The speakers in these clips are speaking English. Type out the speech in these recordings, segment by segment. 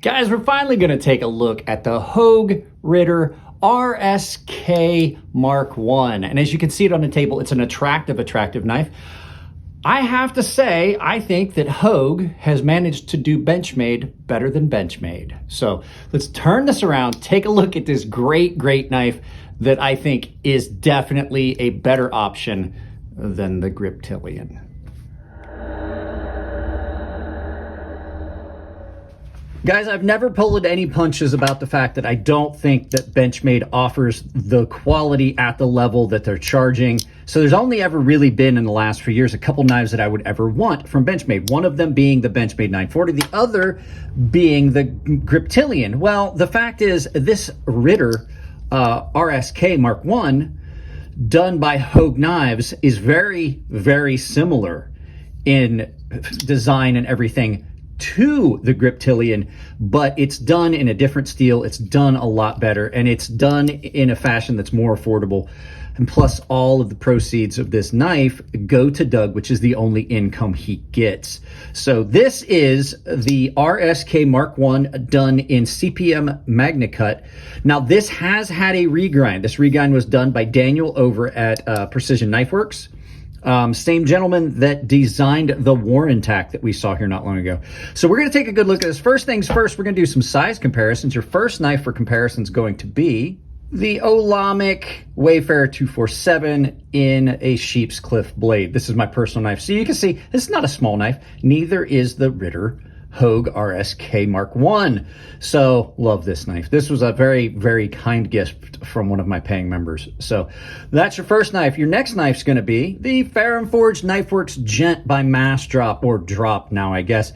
Guys, we're finally going to take a look at the Hogue Ritter RSK Mark I. And as you can see it on the table, it's an attractive knife. I have to say, I think that Hogue has managed to do Benchmade better than Benchmade. So let's turn this around, take a look at this great knife that I think is definitely a better option than the Griptillian. Guys, I've never pulled any punches about the fact that I don't think that Benchmade offers the quality at the level that they're charging. So there's only ever really been in the last few years a couple knives that I would ever want from Benchmade. One of them being the Benchmade 940, the other being the Griptillian. Well, the fact is this Ritter RSK Mark I done by Hogue Knives is very similar in design and everything to the Griptillian, but it's done in a different steel. It's done a lot better, and it's done in a fashion that's more affordable. And plus, all of the proceeds of this knife go to Doug, which is the only income he gets. So this is the RSK Mark I done in CPM Magna Cut. Now, this has had a regrind. This regrind was done by Daniel over at Precision Knife Works. Same gentleman that designed the Warren tack that we saw here not long ago. So we're going to take a good look at this. First things first, we're going to do some size comparisons. Your first knife for comparison is going to be the Olamic Wayfarer 247 in a sheep's cliff blade. This is my personal knife. So you can see this is not a small knife. Neither is the Ritter Hogue RSK Mark I. So love this knife. This was a very kind gift from one of my paying members. So that's your first knife. Your next knife's going to be the Ferrum Forge Knife Works Gent by Mass Drop, or Drop now, I guess.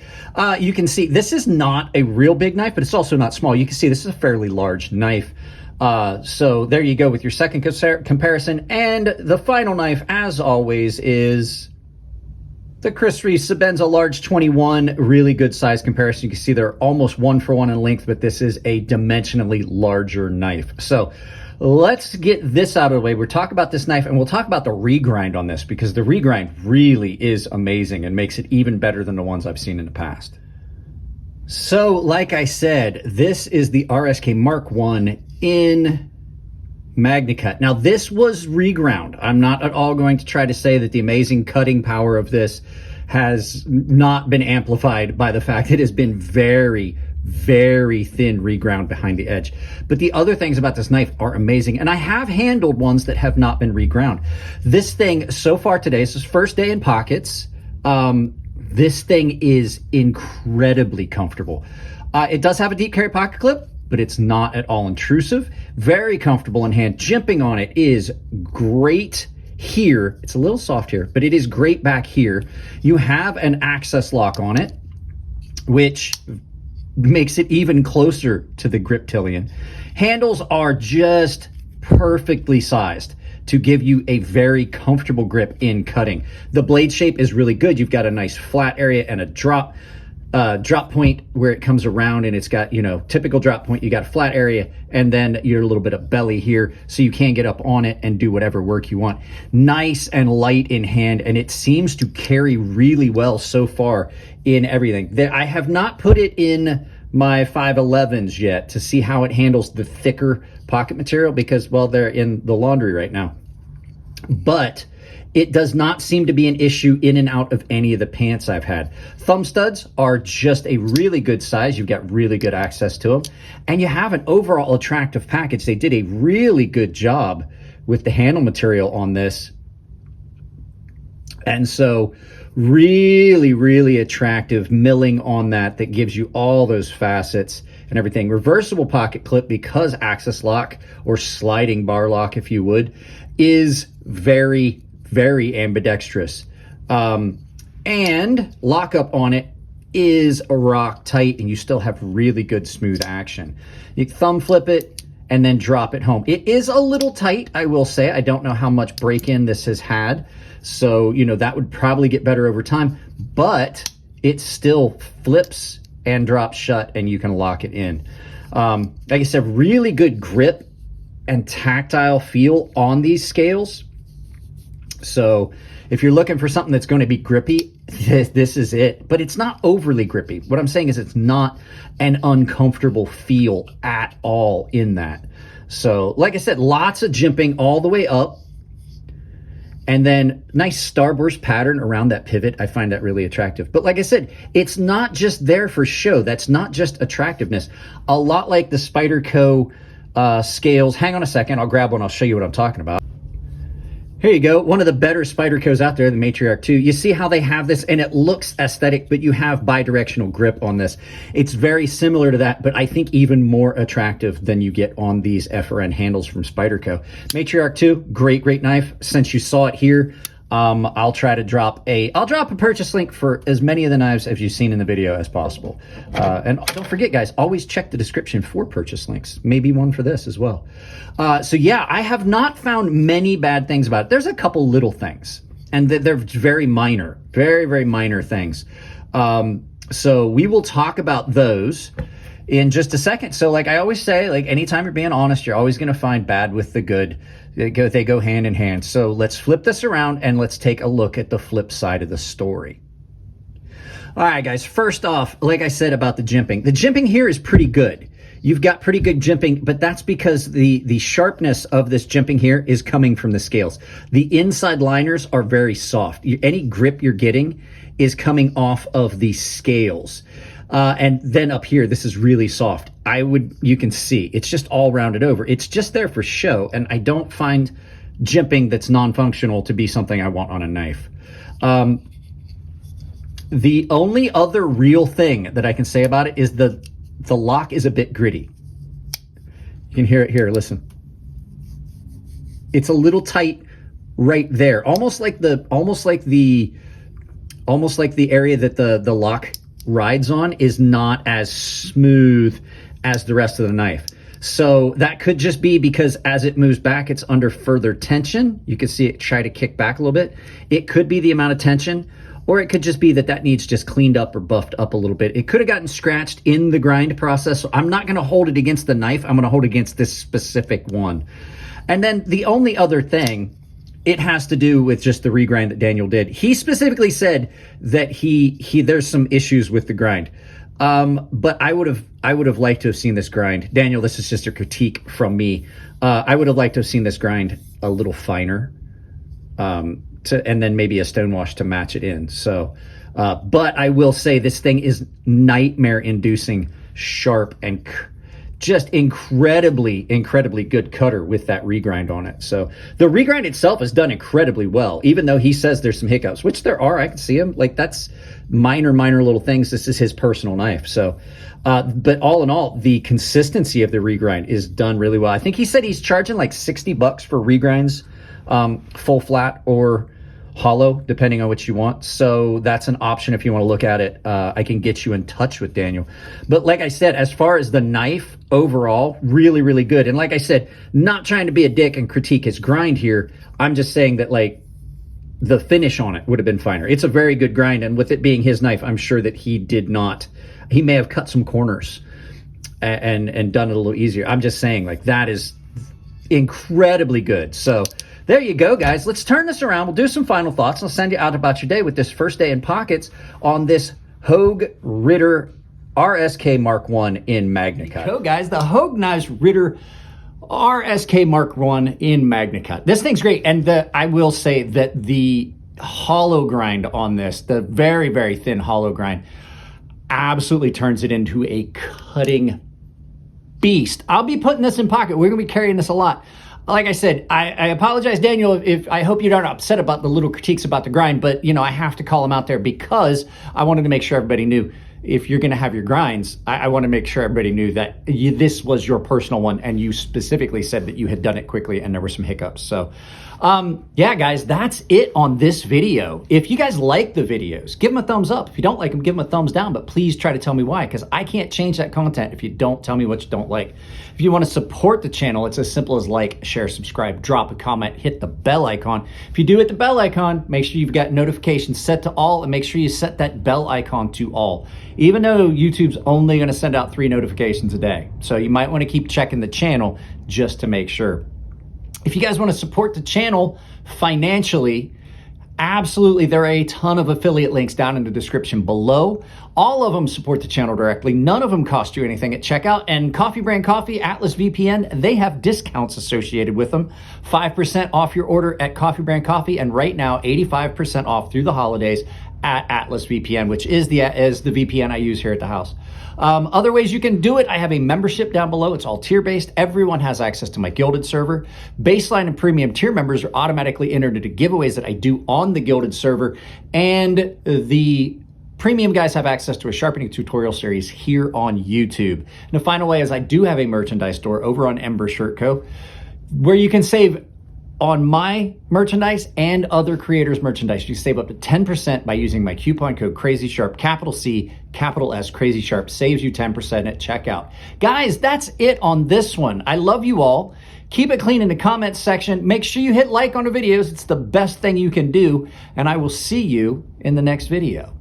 You can see this is not a real big knife, but it's also not small. You can see this is a fairly large knife. So there you go with your second comparison. And the final knife, as always, is the Chris Reese Sebenza Large 21, really good size comparison. You can see they're almost 1-for-1 in length, but this is a dimensionally larger knife. So let's get this out of the way. We'll talk about this knife, and we'll talk about the regrind on this, because the regrind really is amazing and makes it even better than the ones I've seen in the past. So like I said, this is the RSK Mark I in Magna Cut. Now, this was reground. I'm not at all going to try to say that the amazing cutting power of this has not been amplified by the fact that it has been very thin reground behind the edge. But the other things about this knife are amazing, and I have handled ones that have not been reground. This thing so far today, this is first day in pockets. This thing is incredibly comfortable. It does have a deep carry pocket clip, but it's not at all intrusive. Very comfortable in hand. Jimping on it is great here. It's a little soft here, but it is great back here. You have an access lock on it, which makes it even closer to the Griptillian. Handles are just perfectly sized to give you a very comfortable grip in cutting. The blade shape is really good. You've got a nice flat area and a drop point where it comes around, and it's got, you know, typical drop point. You got a flat area, and then you're a little bit of belly here, so you can get up on it and do whatever work you want. Nice and light in hand, and it seems to carry really well so far in everything. I have not put it in my 511s yet to see how it handles the thicker pocket material, because, well, they're in the laundry right now. But it does not seem to be an issue in and out of any of the pants I've had. Thumb studs are just a really good size. You've got really good access to them. And you have an overall attractive package. They did a really good job with the handle material on this. And so really attractive milling on that gives you all those facets and everything. Reversible pocket clip, because access lock, or sliding bar lock if you would, is very ambidextrous. And lockup on it is a rock tight, and you still have really good smooth action. You thumb flip it and then drop it home. It is a little tight, I will say. I don't know how much break-in this has had, so, you know, that would probably get better over time, but it still flips and drops shut, and you can lock it in. Like I said, really good grip and tactile feel on these scales. So if you're looking for something that's going to be grippy, this is it. But it's not overly grippy. What I'm saying is it's not an uncomfortable feel at all in that. So like I said, lots of jimping all the way up. And then nice starburst pattern around that pivot. I find that really attractive. But like I said, it's not just there for show. That's not just attractiveness. A lot like the Spyderco scales. Hang on a second. I'll grab one. I'll show you what I'm talking about. Here you go. One of the better Spydercos out there, the Matriarch 2. You see how they have this, and it looks aesthetic, but you have bidirectional grip on this. It's very similar to that, but I think even more attractive than you get on these FRN handles from Spyderco. Matriarch 2, great, great knife. Since you saw it here, I'll drop a purchase link for as many of the knives as you've seen in the video as possible. And don't forget, guys, always check the description for purchase links. Maybe one for this as well. So yeah, I have not found many bad things about it. There's a couple little things, and they're very minor, very, very minor things. So we will talk about those in just a second. So like I always say, like anytime you're being honest, you're always going to find bad with the good. They go hand in hand. So let's flip this around and let's take a look at the flip side of the story. All right, guys, first off, like I said about the jimping here is pretty good. You've got pretty good jimping, but that's because the sharpness of this jimping here is coming from the scales. The inside liners are very soft. Any grip you're getting is coming off of the scales. And then up here, this is really soft. You can see, it's just all rounded over. It's just there for show, and I don't find jimping that's non-functional to be something I want on a knife. The only other real thing that I can say about it is the lock is a bit gritty. You can hear it here, listen. It's a little tight right there, almost like the area that the lock rides on is not as smooth as the rest of the knife. So that could just be because as it moves back, it's under further tension. You can see it try to kick back a little bit. It could be the amount of tension, or it could just be that needs just cleaned up or buffed up a little bit. It could have gotten scratched in the grind process. So I'm not going to hold it against the knife. I'm going to hold it against this specific one. And then the only other thing, it has to do with just the regrind that Daniel did. He specifically said that there's some issues with the grind. But I would have liked to have seen this grind. Daniel, this is just a critique from me. I would have liked to have seen this grind a little finer, and then maybe a stonewash to match it in. So, but I will say this thing is nightmare-inducing sharp and just incredibly, incredibly good cutter with that regrind on it. So the regrind itself is done incredibly well, even though he says there's some hiccups, which there are. I can see him. Like, that's minor little things. This is his personal knife. So, but all in all, the consistency of the regrind is done really well. I think he said he's charging like $60 for regrinds, full flat or hollow, depending on what you want. So that's an option if you want to look at it. I can get you in touch with Daniel. But like I said, as far as the knife overall, really, really good. And like I said, not trying to be a dick and critique his grind here. I'm just saying that, like, the finish on it would have been finer. It's a very good grind, and with it being his knife, I'm sure that he may have cut some corners and done it a little easier. I'm just saying, like, that is incredibly good. So there you go, guys. Let's turn this around. We'll do some final thoughts. I'll send you out about your day with this first day in pockets on this Hogue Ritter RSK Mark I in MagnaCut. So, guys, the Hogue Knives Ritter RSK Mark I in MagnaCut. This thing's great, and I will say that the hollow grind on this, the very, very thin hollow grind, absolutely turns it into a cutting beast. I'll be putting this in pocket. We're going to be carrying this a lot. Like I said, I apologize, Daniel, if I hope you're not upset about the little critiques about the grind, but, you know, I have to call them out there because I wanted to make sure everybody knew if you're going to have your grinds, I want to make sure everybody knew that this was your personal one, and you specifically said that you had done it quickly and there were some hiccups. So, yeah, guys, that's it on this video. If you guys like the videos, give them a thumbs up. If you don't like them, give them a thumbs down, but please try to tell me why, because I can't change that content if you don't tell me what you don't like. If you want to support the channel, it's as simple as like, share, subscribe, drop a comment, hit the bell icon. If you do hit the bell icon, make sure you've got notifications set to all, and make sure you set that bell icon to all, even though YouTube's only going to send out 3 notifications a day. So you might want to keep checking the channel just to make sure. If you guys want to support the channel financially, absolutely, there are a ton of affiliate links down in the description below. All of them support the channel directly. None of them cost you anything at checkout. And Coffee Brand Coffee, Atlas VPN, they have discounts associated with them. 5% off your order at Coffee Brand Coffee, and right now 85% off through the holidays at Atlas VPN, which is the VPN I use here at the house. Other ways you can do it, I have a membership down below. It's all tier-based. Everyone has access to my Gilded server. Baseline and premium tier members are automatically entered into giveaways that I do on the Gilded server. And the premium guys have access to a sharpening tutorial series here on YouTube. And the final way is I do have a merchandise store over on Ember Shirt Co., where you can save on my merchandise and other creators' merchandise. You save up to 10% by using my coupon code CrazySharp, capital C, capital S, CrazySharp, saves you 10% at checkout. Guys, that's it on this one. I love you all. Keep it clean in the comments section. Make sure you hit like on the videos. It's the best thing you can do. And I will see you in the next video.